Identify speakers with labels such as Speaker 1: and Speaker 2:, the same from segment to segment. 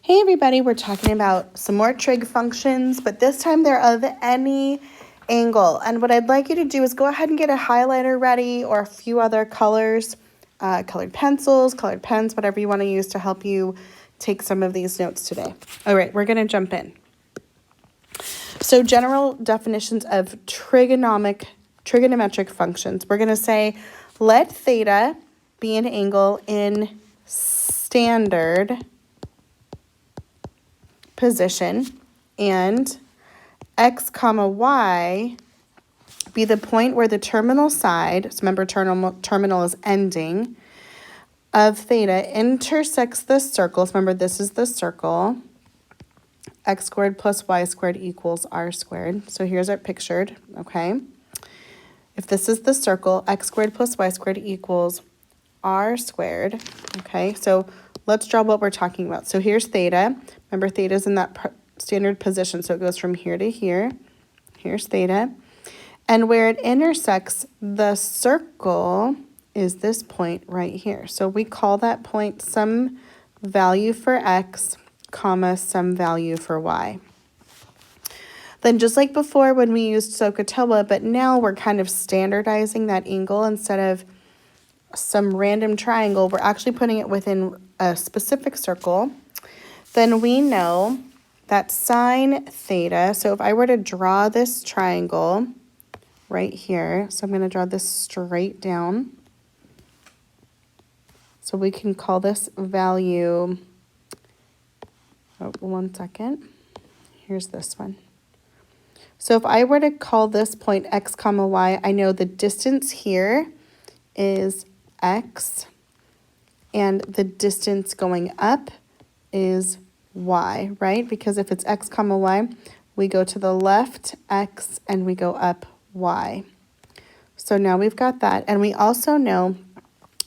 Speaker 1: Hey everybody, we're talking about some more trig functions, but this time they're of any angle. And what I'd like you to do is go ahead and get a highlighter ready or a few other colors, colored pencils, colored pens, whatever you want to use to help you take some of these notes today. All right, we're going to jump in. So general definitions of trigonometric functions. We're going to say let theta be an angle in standard position and x comma y be the point where the terminal side, so remember terminal is ending, of theta intersects the circle. So remember this is the circle. X squared plus y squared equals r squared. So here's it pictured, okay? If this is the circle, x squared plus y squared equals r squared, okay? So let's draw what we're talking about. So here's theta. Remember, theta is in that standard position, so it goes from here to here. Here's theta. And where it intersects the circle is this point right here. So we call that point some value for x, comma, some value for y. Then just like before when we used SOHCAHTOA, but now we're kind of standardizing that angle instead of some random triangle, we're actually putting it within a specific circle. Then we know that sine theta, so if I were to draw this triangle right here, so I'm going to draw this straight down. So we can call this value, one second, here's this one. So if I were to call this point x comma y, I know the distance here is x, and the distance going up is y, right? Because if it's x comma y, we go to the left x and we go up y. So now we've got that, and we also know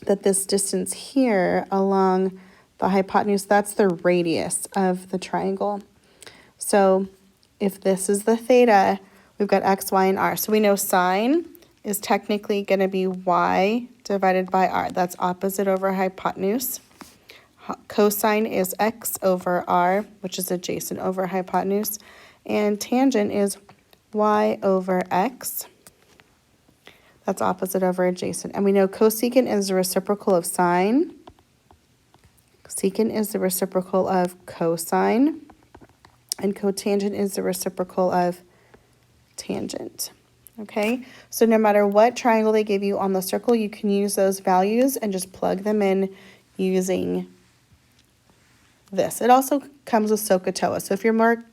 Speaker 1: that this distance here along the hypotenuse, that's the radius of the triangle. So if this is the theta, we've got x, y, and r. So we know sine is technically going to be y divided by r. That's opposite over hypotenuse. Cosine is x over r, which is adjacent over hypotenuse. And tangent is y over x. That's opposite over adjacent. And we know cosecant is the reciprocal of sine. Secant is the reciprocal of cosine. And cotangent is the reciprocal of tangent. Okay, so no matter what triangle they give you on the circle, you can use those values and just plug them in using this. It also comes with SOHCAHTOA. So if you're more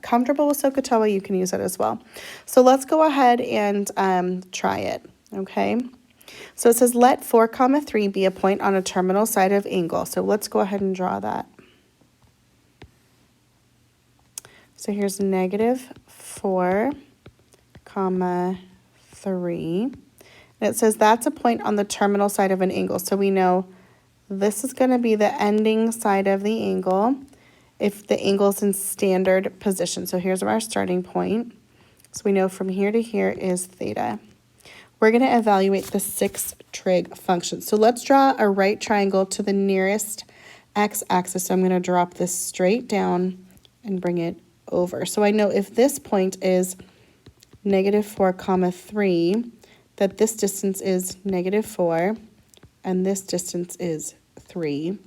Speaker 1: comfortable with SOHCAHTOA, you can use it as well. So let's go ahead and try it, okay? So it says let 4 comma 3 be a point on a terminal side of angle. So let's go ahead and draw that. So here's negative 4 comma 3. And it says that's a point on the terminal side of an angle. So we know this is going to be the ending side of the angle if the angle is in standard position. So here's our starting point. So we know from here to here is theta. We're going to evaluate the 6 trig functions. So let's draw a right triangle to the nearest x-axis. So I'm going to drop this straight down and bring it over. So I know if this point is negative 4 comma 3, that this distance is negative 4 and this distance is 3.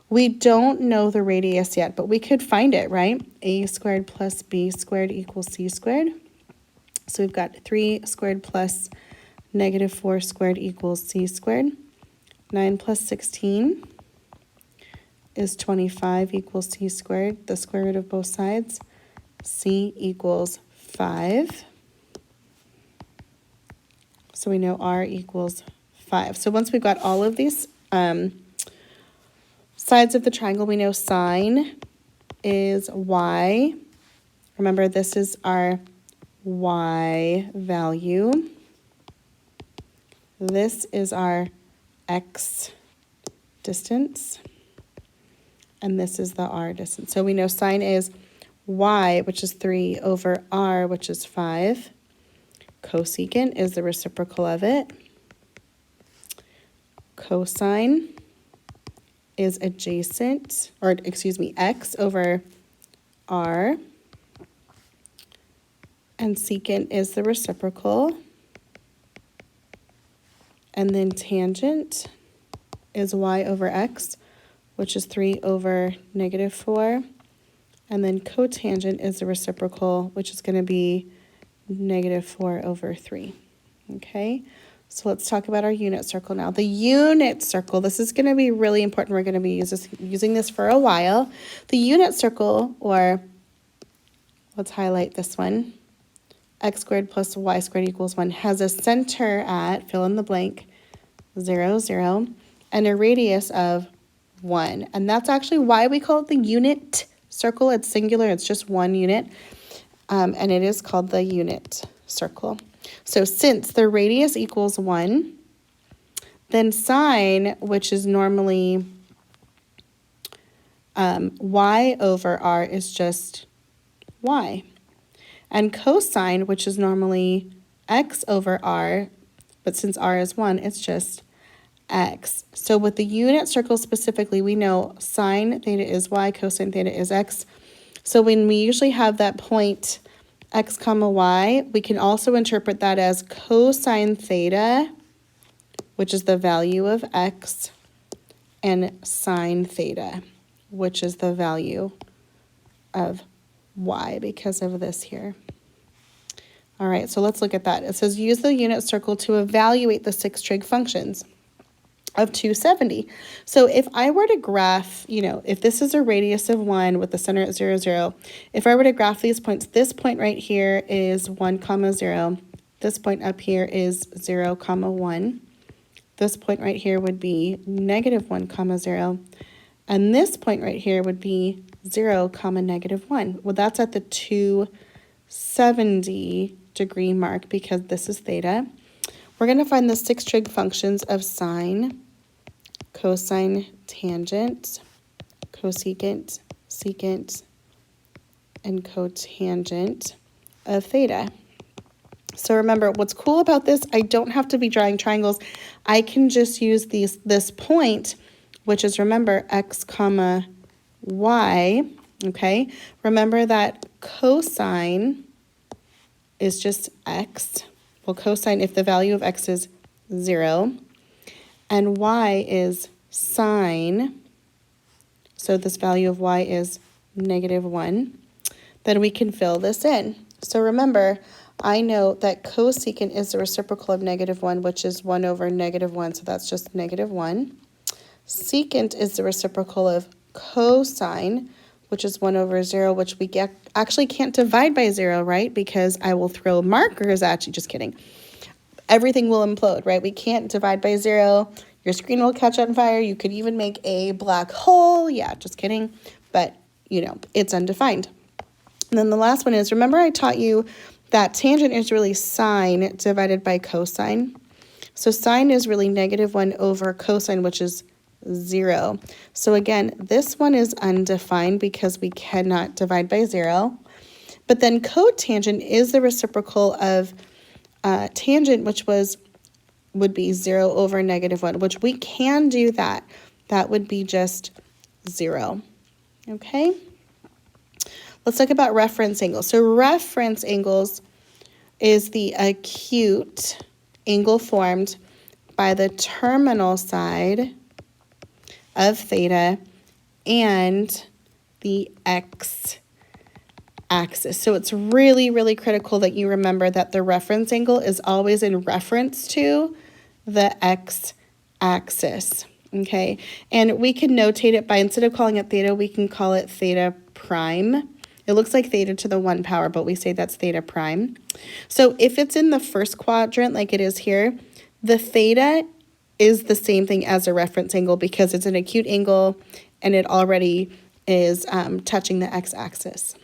Speaker 1: We don't know the radius yet, but we could find it, right? A squared plus b squared equals c squared. So we've got 3 squared plus negative 4 squared equals c squared. 9 plus 16 is 25 equals c squared. The square root of both sides, c equals 5. So we know r equals 5. So once we've got all of these sides of the triangle, we know sine is y. Remember, this is our y value. This is our x distance. And this is the r distance. So we know sine is y, which is 3, over r, which is 5. Cosecant is the reciprocal of it. Cosine is adjacent, or excuse me, x over r, and secant is the reciprocal, and then tangent is y over x, which is 3 over negative 4, and then cotangent is the reciprocal, which is going to be negative 4 over 3. Okay, so let's talk about our unit circle now. The unit circle, this is going to be really important. We're going to be using this for a while. The unit circle, or let's highlight this one, x squared plus y squared equals 1, has a center at, fill in the blank, 0, 0, and a radius of 1. And that's actually why we call it the unit circle. It's singular, it's just one unit, and it is called the unit circle. So since the radius equals 1, then sine, which is normally y over r, is just y. And cosine, which is normally x over r, but since r is 1, it's just x. So with the unit circle specifically, we know sine theta is y, cosine theta is x. So when we usually have that point x comma y, we can also interpret that as cosine theta, which is the value of x, and sine theta, which is the value of y because of this here. All right, so let's look at that. It says use the unit circle to evaluate the 6 trig functions of 270. So if I were to graph, if this is a radius of 1 with the center at 0, 0, if I were to graph these points, this point right here is 1, 0. This point up here is 0, 1. This point right here would be negative 1, 0. And this point right here would be 0, negative 1. Well, that's at the 270 degree mark because this is theta. We're going to find the 6 trig functions of sine, cosine, tangent, cosecant, secant, and cotangent of theta. So remember, what's cool about this, I don't have to be drawing triangles. I can just use this point, which is, remember, x comma y, okay? Remember that cosine is just x. Well, cosine, if the value of x is 0, and y is sine, so this value of y is negative 1, then we can fill this in. So remember, I know that cosecant is the reciprocal of negative 1, which is 1 over negative 1, so that's just negative 1. Secant is the reciprocal of cosine, which is 1 over 0, which we actually can't divide by 0, right? Because I will throw markers at you. Just kidding. Everything will implode, right? We can't divide by 0. Your screen will catch on fire. You could even make a black hole. Yeah, just kidding. But, it's undefined. And then the last one is, remember I taught you that tangent is really sine divided by cosine. So sine is really negative 1 over cosine, which is 0. So again, this one is undefined because we cannot divide by 0. But then cotangent is the reciprocal of tangent, which would be 0 over negative 1, which we can do that. That would be just 0. Okay? Let's talk about reference angles. So reference angles is the acute angle formed by the terminal side of theta and the x-axis. So it's really, really critical that you remember that the reference angle is always in reference to the x-axis, okay? And we can notate it by, instead of calling it theta, we can call it theta prime. It looks like theta to the 1 power, but we say that's theta prime. So if it's in the first quadrant like it is here, the theta is the same thing as a reference angle because it's an acute angle and it already is touching the x-axis.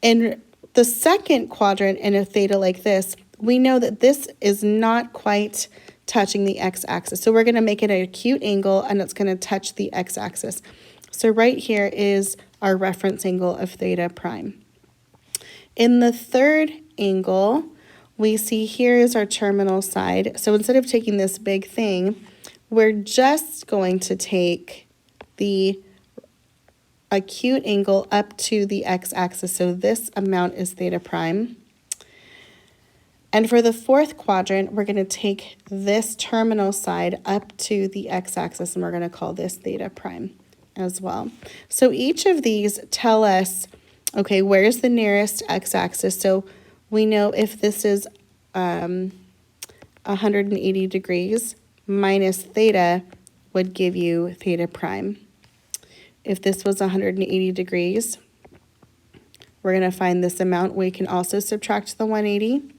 Speaker 1: In the second quadrant in a theta like this, we know that this is not quite touching the x-axis. So we're going to make it an acute angle and it's going to touch the x-axis. So right here is our reference angle of theta prime. In the third angle, we see here is our terminal side. So instead of taking this big thing, we're just going to take the acute angle up to the x-axis. So this amount is theta prime. And for the fourth quadrant, we're going to take this terminal side up to the x-axis, and we're going to call this theta prime as well. So each of these tell us, okay, where's the nearest x-axis? So we know if this is 180 degrees minus theta would give you theta prime. If this was 180 degrees, we're going to find this amount. We can also subtract the 180.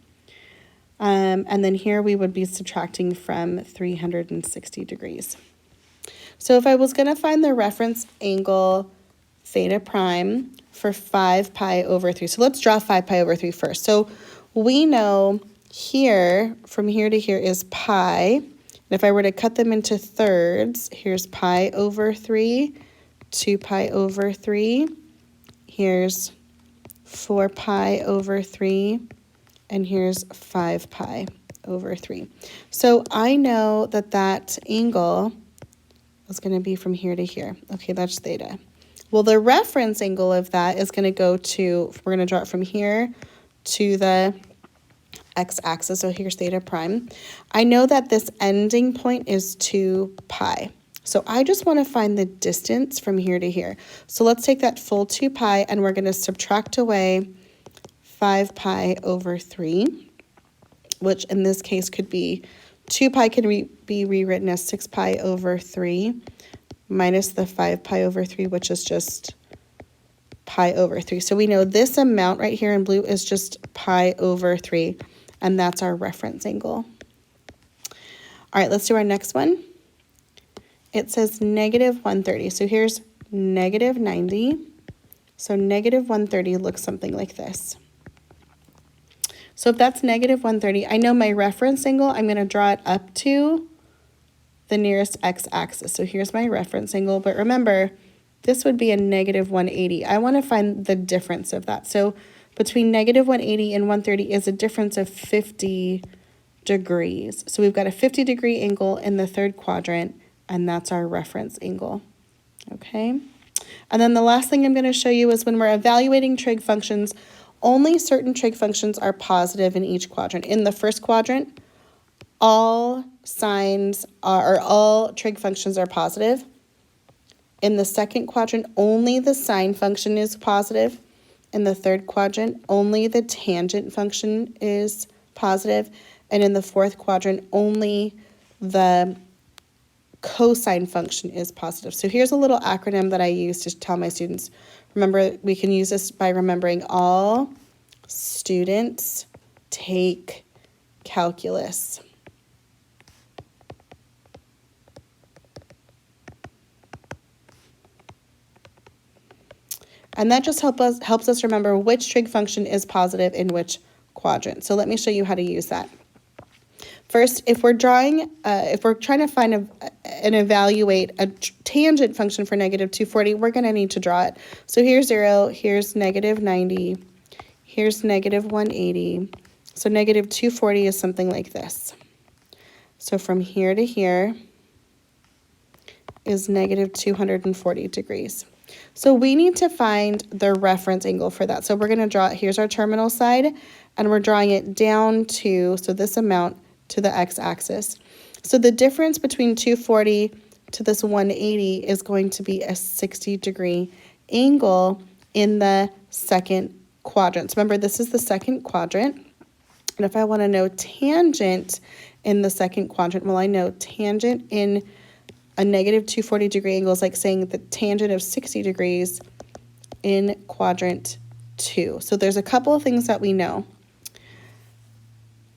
Speaker 1: And then here we would be subtracting from 360 degrees. So if I was going to find the reference angle theta prime for 5 pi over 3. So let's draw 5 pi over 3 first. So we know here, from here to here is pi. And if I were to cut them into thirds, here's pi over 3, 2 pi over 3. Here's 4 pi over 3. And here's 5 pi over 3. So I know that that angle is going to be from here to here. Okay, that's theta. Well, the reference angle of that is going to go to, we're going to draw it from here to the x-axis. So here's theta prime. I know that this ending point is 2 pi. So I just want to find the distance from here to here. So let's take that full 2 pi and we're going to subtract away 5 pi over 3, which in this case could be 2 pi can be rewritten as 6 pi over 3 minus the 5 pi over 3, which is just pi over 3. So we know this amount right here in blue is just pi over 3, and that's our reference angle. All right, let's do our next one. It says negative 130. So here's negative 90. So negative 130 looks something like this. So if that's negative 130, I know my reference angle, I'm going to draw it up to the nearest x-axis. So here's my reference angle, but remember, this would be a negative 180. I want to find the difference of that. So between negative 180 and 130 is a difference of 50 degrees. So we've got a 50-degree angle in the third quadrant, and that's our reference angle. Okay? And then the last thing I'm going to show you is when we're evaluating trig functions, only certain trig functions are positive in each quadrant. In the first quadrant, all trig functions are positive. In the second quadrant, only the sine function is positive. In the third quadrant, only the tangent function is positive. And in the fourth quadrant, only the cosine function is positive. So here's a little acronym that I use to tell my students. Remember, we can use this by remembering all students take calculus. And that just helps us remember which trig function is positive in which quadrant. So let me show you how to use that. First, if we're trying to find and evaluate a tangent function for negative 240, we're going to need to draw it. So here's 0, here's negative 90, here's negative 180. So negative 240 is something like this. So from here to here is negative 240 degrees. So we need to find the reference angle for that. So we're going to draw it. Here's our terminal side, and we're drawing it down to, so this amount, to the x-axis. So the difference between 240 to this 180 is going to be a 60-degree angle in the second quadrant. So remember, this is the second quadrant. And if I want to know tangent in the second quadrant, well, I know tangent in a negative 240-degree angle is like saying the tangent of 60 degrees in quadrant 2. So there's a couple of things that we know.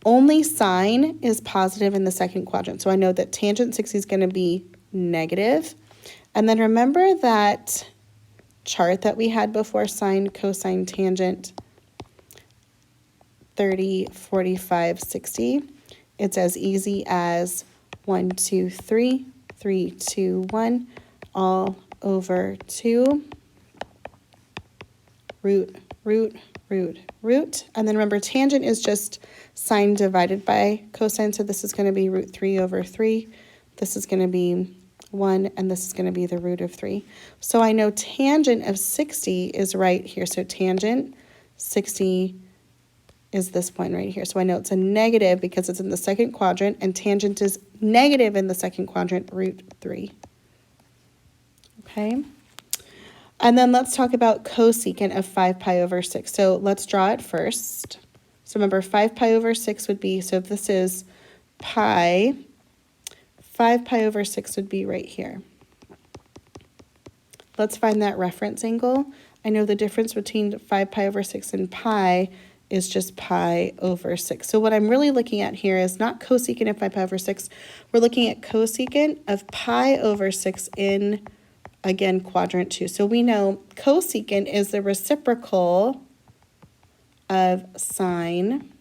Speaker 1: Only sine is positive in the second quadrant. So I know that tangent 60 is going to be negative. And then remember that chart that we had before, sine, cosine, tangent, 30, 45, 60. It's as easy as 1, 2, 3, 3, 2, 1, all over 2, root, root, root, root. And then remember, tangent is just sine divided by cosine. So this is going to be root 3 over 3. This is going to be 1, and this is going to be the root of 3. So I know tangent of 60 is right here. So tangent 60 is this point right here. So I know it's a negative because it's in the second quadrant, and tangent is negative in the second quadrant, root 3. Okay? And then let's talk about cosecant of 5 pi over 6. So let's draw it first. So remember, 5 pi over 6 would be, so if this is pi, 5 pi over 6 would be right here. Let's find that reference angle. I know the difference between 5 pi over 6 and pi is just pi over 6. So what I'm really looking at here is not cosecant of 5 pi over 6. We're looking at cosecant of pi over 6 in, again, quadrant 2. So we know cosecant is the reciprocal of sine,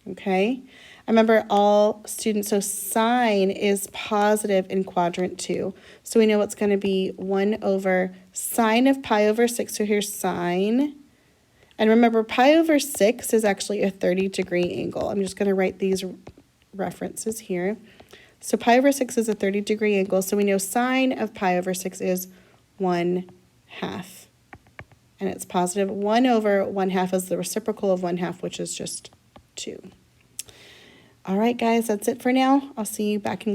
Speaker 1: okay? I remember all students, so sine is positive in quadrant 2. So we know it's going to be 1 over sine of pi over 6. So here's sine. And remember, pi over 6 is actually a 30-degree angle. I'm just going to write these references here. So pi over 6 is a 30-degree angle. So we know sine of pi over 6 is 1/2. And it's positive. 1 over 1/2 is the reciprocal of 1/2, which is just 2. All right, guys, that's it for now. I'll see you back in